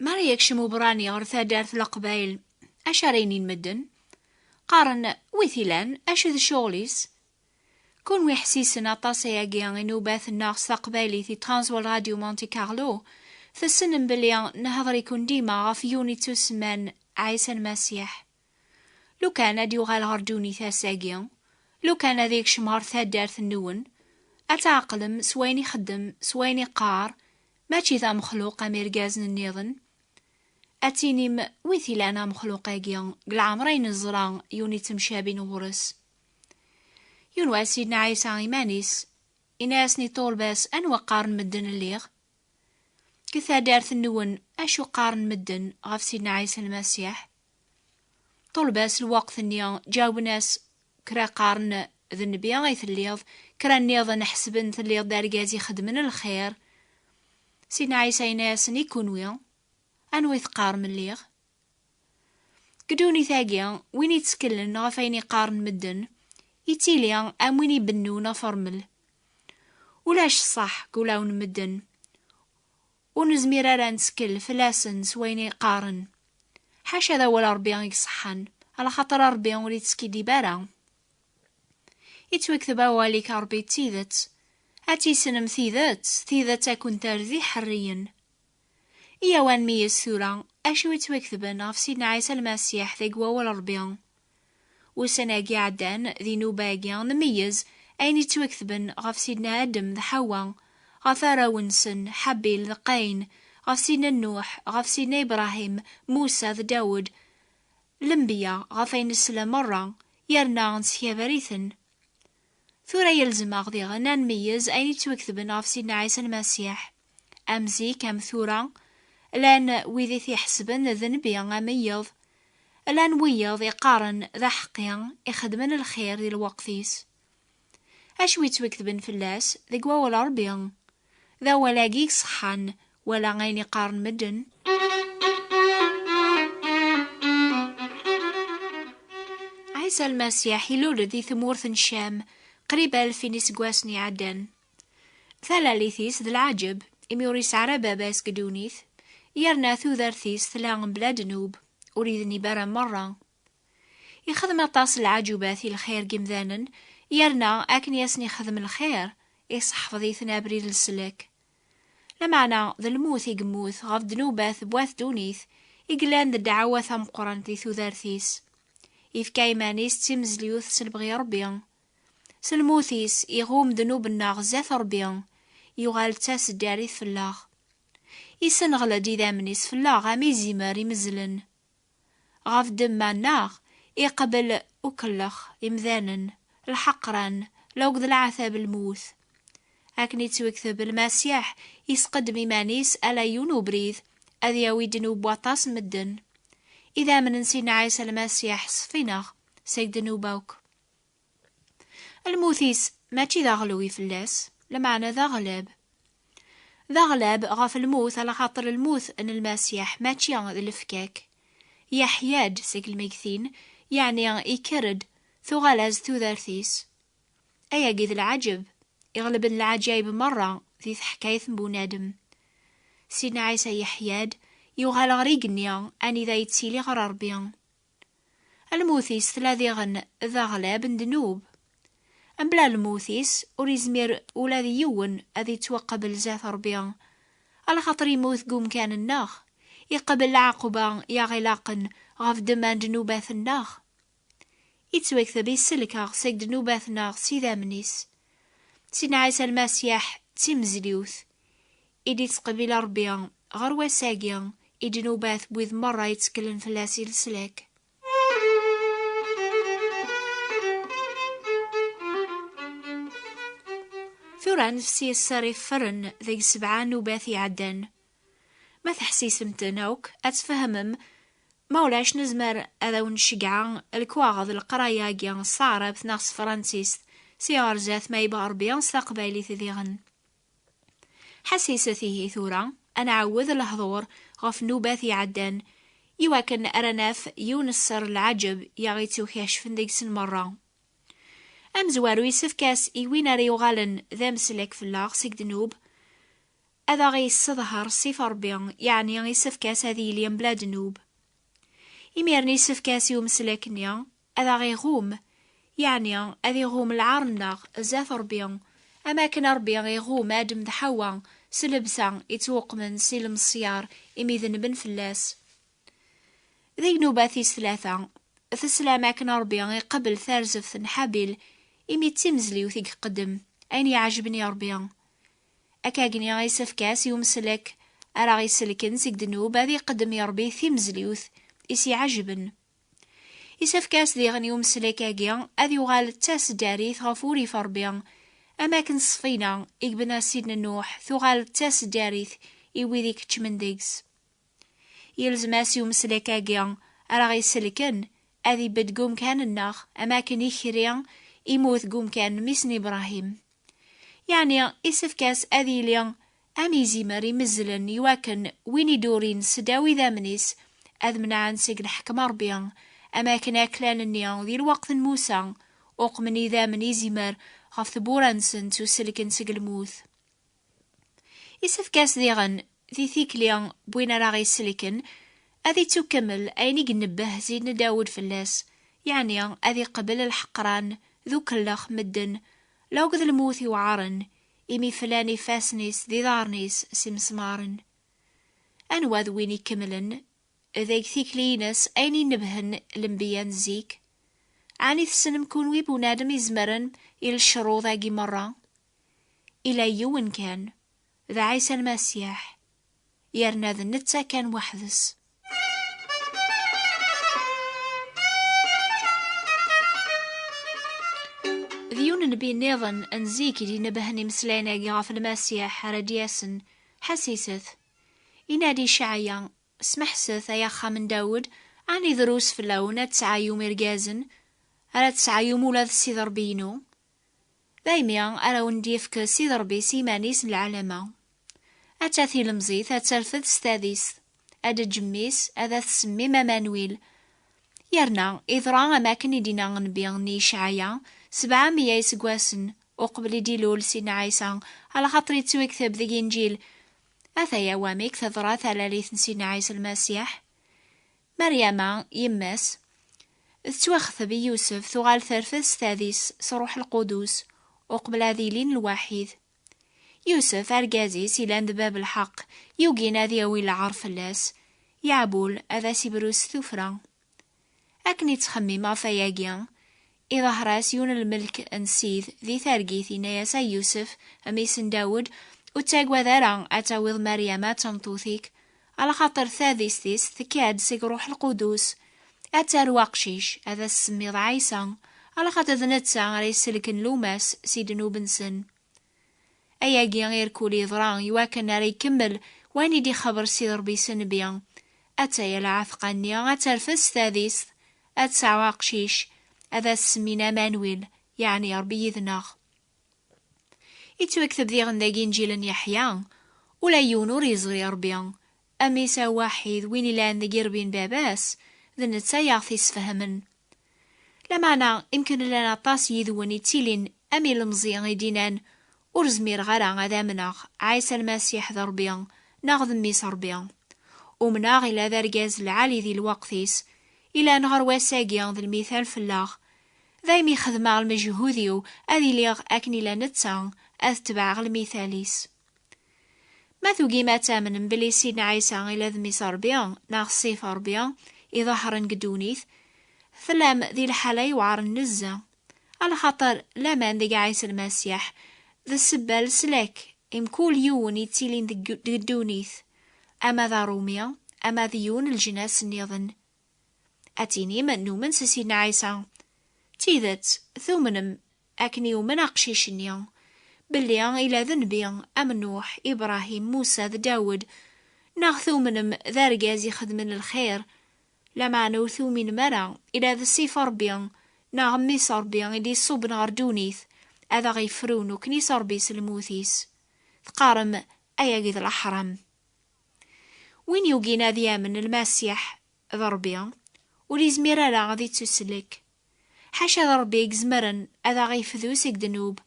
مريك شمو براني غرثا دارت القبايل أشارينين مدن قارن ويثيلان أشو ذي شغليس كون ويحسيسنا طاسياقيان إنو باث الناس قبايلي في ترانزوال راديو مونتي كارلو ثسنن بليان نهضر يكون ديما غف يوني تسمان عيسى المسيح لو كان ديو غال غردوني ثاساقيان لو كان ذيك شمار ثادارث النون أتعقلم سويني خدم سويني قار ماشي ذا مخلوق أميرجازن النيضن أتينيم ويثيلانا مخلوقاقيان قلعمرين الزران يوني تمشابين ورس يونوا سيدنا عيسى إيمانيس إناسني طول باس أنوا قارن مدن الليغ كثا دارث النون أشو قارن مدن غف سيدنا عيسى المسيح طول باس الوقت النيا جاوب ناس كرا قارن ذا النبي غيث الليض كرا النيض نحسبن الليض دارقازي خدمن الخير سيدنا عيسى إناسني كونويا أنو يثقارن من الليغ قدوني ثاقيا وين يتسكلن غفين يقارن مدن يتيليا أم وين يبنونا فرمل ولاش صح قولاون مدن ونزمير أران نسكل فلاسن سوين يقارن حاشا ذا ولا ربيان يصحن على خاطر ربيان ولي تسكيدي بارا يتوكثب أواليك ربي تيذت أتي سنم ثيذت أكون ترذي حريا إيا وان مي السورة أشو يتوكثبن غف سيدنا عيسى المسيح ذي قوى والربيان وسناقي عدان ذي نوباقيان نميز أين يتوكثبن غف سيدنا آدم ذا حوا غف ونسن حبيل ذا قاين غف سيدنا نوح غف سيدنا إبراهيم موسى ذا داود الأنبياء غفين السلام مرة يرنا نسيا بريثن ثورة يلزم أغذي غنا نميز أين يتوكثبن غف سيدنا عيسى المسيح أمزي كم ثورة لان ويذي يحسبن ذنبيا أميض لان ويض يقارن ذا حقيا يخدمن الخير ذي الوقتيس أشو يتوكثبن فلاس ذي قوا ولا ربيا ذا ولا جيك صحان ولا غين يقارن مدن عيسى المسيح يلولد ذي ثمورث شام قريب 1000 نسقواسني عدن ثلاليثيس ذي العجب إميوريس عربا باس قدونيث يرنا ثوذرثيس ثلاغن بلا دنوب أريدني برا مرة يخدم طاس العجوبات الخير جمذانا يرنا أكن يسني خدم الخير يصح فضيثنا بريد السلك لمعنى ذا الموث يقموث غف دنوباث بواث دونيث يقلان ذا الدعوة ثم قران ذي ثوذرثيس يفكاي مانيس تيمزليوث سلبغي ربيان سلموثيس يغوم ذنوب الناغ زاث ربيان يغال تاس الداريث في اللاغ يسنغل دي منيس في اللاغ ميزي ماري مزلن غاف دما الناغ يقبل أكلخ يمذانن الحقران لو قد العثاب الموث أكني توكثب المسيح يسقد ميمانيس ألا يونو بريذ أذياوي دنوب وطاس مدن إذا من نسينا عيسى المسيح صفيناغ سيك دنوباوك الموثيس ماشي ذا غلوي فلاس لمعنى ذا غلاب ذا غلاب غاف الموث على خاطر الموث أن المسيح ماشي الفكاك يحياد سيك الميكثين يعني يكرد ثو غلاز ثو ذارثيس أيا قيد العجب يغلب العجايب مرة ذي حكاية بونادم سيدنا عيسى يحياد يغال غريقنيا أني ذا يتسيلي غرار بيان الموثيس ثلاثي غن ذا غلاب دنوب أم بلا الموثيس أوريزمير ولا ذي يون أذي توقبل زاث ربيان على خاطر يموث قوم كان الناخ يقبل العقبة يا غلاقن غاف دمان دنوباث الناخ يتوكث بي السلكاغ سيك دنوباث ناغ سيدا منيس سيدنا عيسى المسيح تيمزليوث إدي تقبل ربيان غير وساقيا إدي نوباث بوذ مرة يتسكلن فلاسي السلاك ثورا نفسي السريف فرن ذي 7 نوباث يعدن ما تحسيس متناوك أتفهمم مولاش نزمر أذا نشجع الكواغض القرايا جيان الصعرة بثناقص فرانسيس سيار زاث ما يبغى ربيان ساقبايلي ثذيغن حسيستي ثورا أنا عوذ الهضور غف نوباث يعدن يواكن أرناف يونسر العجب يغيتو كاشفن ديكس المرة أم زوارو يسفكاس إيوين ريوغالن ذا مسلك في اللاغ سيك دنوب أذا غيستظهر صفة ربي، يعني غيسفكاس هذه اليوم بلا ذنوب. إميرني يسفكاس يوم سلاكنيا أذا غيغوم، يعني أذي غوم العرناغ زاث ربي، أما كان ربي غيغوم آدم دحوا سلبسا يتوق من سلم الصيار إمي ذنبن فلاس. ذي نوباثيس ثلاثة تسلام كان ربي غيقبل ثارزف نحابيل إمي تمزلي وثيق قدم أين يعجبني ربي. أكاقني غيسفكاس يوم سلك أرا غيسلكن سيك دنوب هذي قدم يا ربي ثمزليوث إسي عجبن. يسفكاس ذي غنيوم سلكاقيا أذي وغال تاس داريث غفوري فربيا، أما كن صفينا إقبنا سيدنا نوح ثغال تاس داريث إوي ذيك تشمنديكس. يلزماس يوم سلكاقيا أرا غيسلكن أذي بدقوم كان الناخ أما كن يخريا إموث قوم كان ميسن إبراهيم. يعني إسفكاس أذي ليا أمي زيمري مزلن يواكن ويني دورين سداوي ذا منيس أذ منعن سيقن حكم ربيا، أما كنا كلان النيان ذي الوقت موسى أقمني ذا مني زيمر غف ثبورانسن تسلكن سيق الموث. إسفكاس ذيغن ذي ثيكليان بوين راغي سلكن أذي تكمل أيني قنبه زيدنا داود فلاس، يعني أذي قبل الحقران ذو كلخ مدن لو قذ الموث وعارن إمي فلاني فاسنيس ذي ضارنيس سمسمارن. أنوا ذويني كملن ذيك ثيكلينس أيني نبهن لمبيان زيك، عني ثسن مكون ويبو نادم يزمرن إلى الشروط ذاقي مرة إلى يوم كان ذا عيسى المسيح يرنا ذا النتا كان وحدس. ذيون نبي نيضن أنزيكي دي نبهني مسلينا غاف المسيح ردياسن حسيسث ينادي شعيا سمحسث أياخا من داود عني ذروس في اللون 9 يوم إرجازن على 9 يوم ولاد السيدر بينو دايميا أرا ونديفك سيدر بي سيمانيس العلامة أتاثي المزيث أترفث ستاديس أدا جميس أدا تسمي مانويل يرنا إذرا أماكن يدينا نبيغني شعيا 700 يسقواسن وقبل ديلول سينا عيسى على خاطر يتسوي كتاب ذي إنجيل أثايا واميك ثذرا ثلاليث سينا عيسى المسيح. مريم يمس تتوخث بيوسف ثغال ثرفث ثاديس صروح القدوس وقبل ذيلين الواحد. يوسف أرجازي سيلان باب الحق يوجينا ذيوي العرف اللاس يعبول أذا سيبروس ثفرا أكني تخمم فياجيان إذا هراس يون الملك أنسيذ ذي ثارجيثي نياسا يوسف أميسن داود وتاقوى ذران أتاوذ مريم تنطوثيك على خاطر ثاديستيس ثكاد سيقروح القدوس أتار واقشيش هذا السميض عيسى على خاطر ذنتسا غري سلكن لوماس سيدنو بنسن. أياقي غير كولي ضران يواكن ري كمل واني دي خبر سيدر بيسن بيان أتا يلعثقانيا أتار فس ثاديس أتسع واقشيش هذا السمينا مانويل يعني ربي يذناغ. يتوكتب ذي غنداقي إنجيلا يحيى ولا يونور يزغي ربيان أميسا واحد ويني لان ذي قربين باباس ذنتسا يعطي سفهمن. لمعنى يمكن لنا طاس يذوني تيلين أمي المزيان يدينان ورزمير غرا غدا مناغ عيسى المسيح ذا ربيان ناغذ ميس ربيان ومناغ إلى ذا رجاز العالي ذي الوقتيس إلى نهار واساقيان ذي المثال فلاغ ذايمي خدمة المجهوديو أذي ليغ أكني لنتسان أثتبع المثاليس. ما ثوقي ما تامن بلي سيدنا عيسى إلى ذمي صربيان ناغ صيف ربيان إظهرن قدونيث ثلام ذي الحالي وعار النزة على خاطر لامان ذي عيسى المسيح ذا السبال سلاك إم كل يون يتيلين ذي قدونيث أما ذا روميا أما ذيون الجناس النيضن. أتيني من سيدنا عيسى تيذت ثومنم أكني ومن أقشيشنيا بليان إلى ذنبيان أم نوح إبراهيم موسى ذا داود ناغثو منم ذا رجازي خدمن الخير لما نوثو من مرا إلى ذا السيف ربيان ناغمي صربيان إلي صوب نار دونيث أذا غيفرون وكني صربيس الموثيس ثقارم أياقذ الأحرام. وين يوقينا ذيا من المسيح ذا ربيان وليزميرا لا غادي تسلك حاشا ذا ربي يقزمرن أذا غيفذوسك دنوب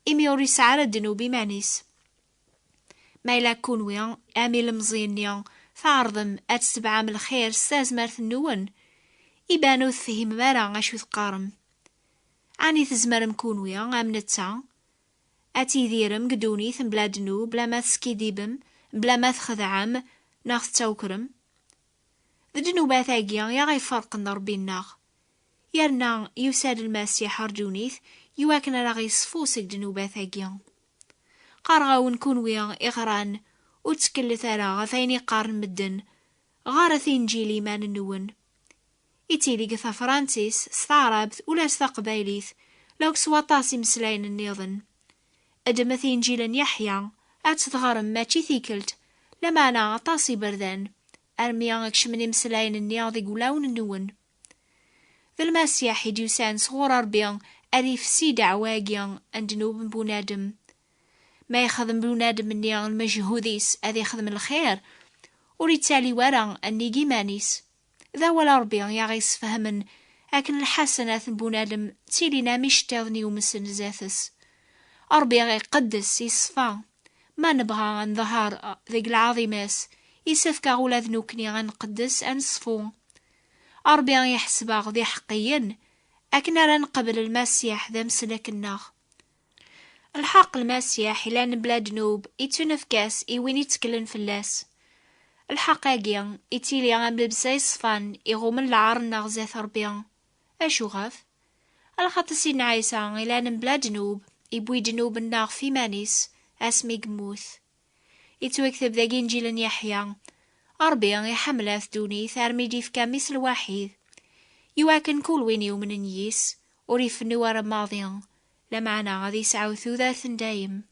إمي وريس على الدنوب مانيس ما إلا كون ويا أمي المزينيا تعرضم أتسبع من الخير ستازمرت النون إبانو تفهم مرا أشو تقارم عني تزمر مكون ويا أمنتا أتي ذيرم قدوني ثم بلا دنو بلا ما تسكيديبم بلا ما تخدعم ناخ توكرم ذدنو باثاقيا يا غي فرق ربي الناغ يرنا يساد المسيح رجونيث يواكن راغي صفوسك دنو باثاقيا قارغاو نكون ويا إغران وتكل ثرا غثيني قارن مدن غارثين جيلي مان النون إتيلي قثا فرانسيس ستعربت ولا ستقبايليث لو كسواطاسي مسلاين النيضن أدمثين جيلا يحيى أتتغرم ماشي ثيكلت لما أنا عطاسي بردان أرميان أكشمني مسلاين النياضي قلاون النون ذا المسيح ديوسان صغور أربيان أريف سيد عواقيان أندنوب بونادم ما يخدم بونادم النيان المجهوديس أذي يخدم الخير وريتالي ورا أني جيمانيس ذا ولا ربيان يغيس فهمن أكن الحسنات بونادم تيلينا مش تاذني ومسن زاثس أربي يقدس يصفى ما نبغى عن ظهر ذيك العظيماس يسفك غولا ذنوكني غنقدس أنصفو أربي يحسبا ذي حقيا أكنا رنقبل المسيح ذا مسلك الناغ الحق المسيح إلا نبلا دنوب يتنفكاس إوين يتكلن فلاس الحق أجيان إتيلي عم ببساي صفان يغوم العار الناغ ذات ربيان أشو غاف الخطسين عيسى إلا نبلا دنوب يبوي جنوب النار في مانيس اسمي قموث يتوكتب ذا إنجيل يحيى أربيا يحمل ثدوني ثارمي ديفكا مثل واحد يواكن كل وين يوم نيس وريف النوار ماضيا لمعنا غادي يسعو ثوذا دايم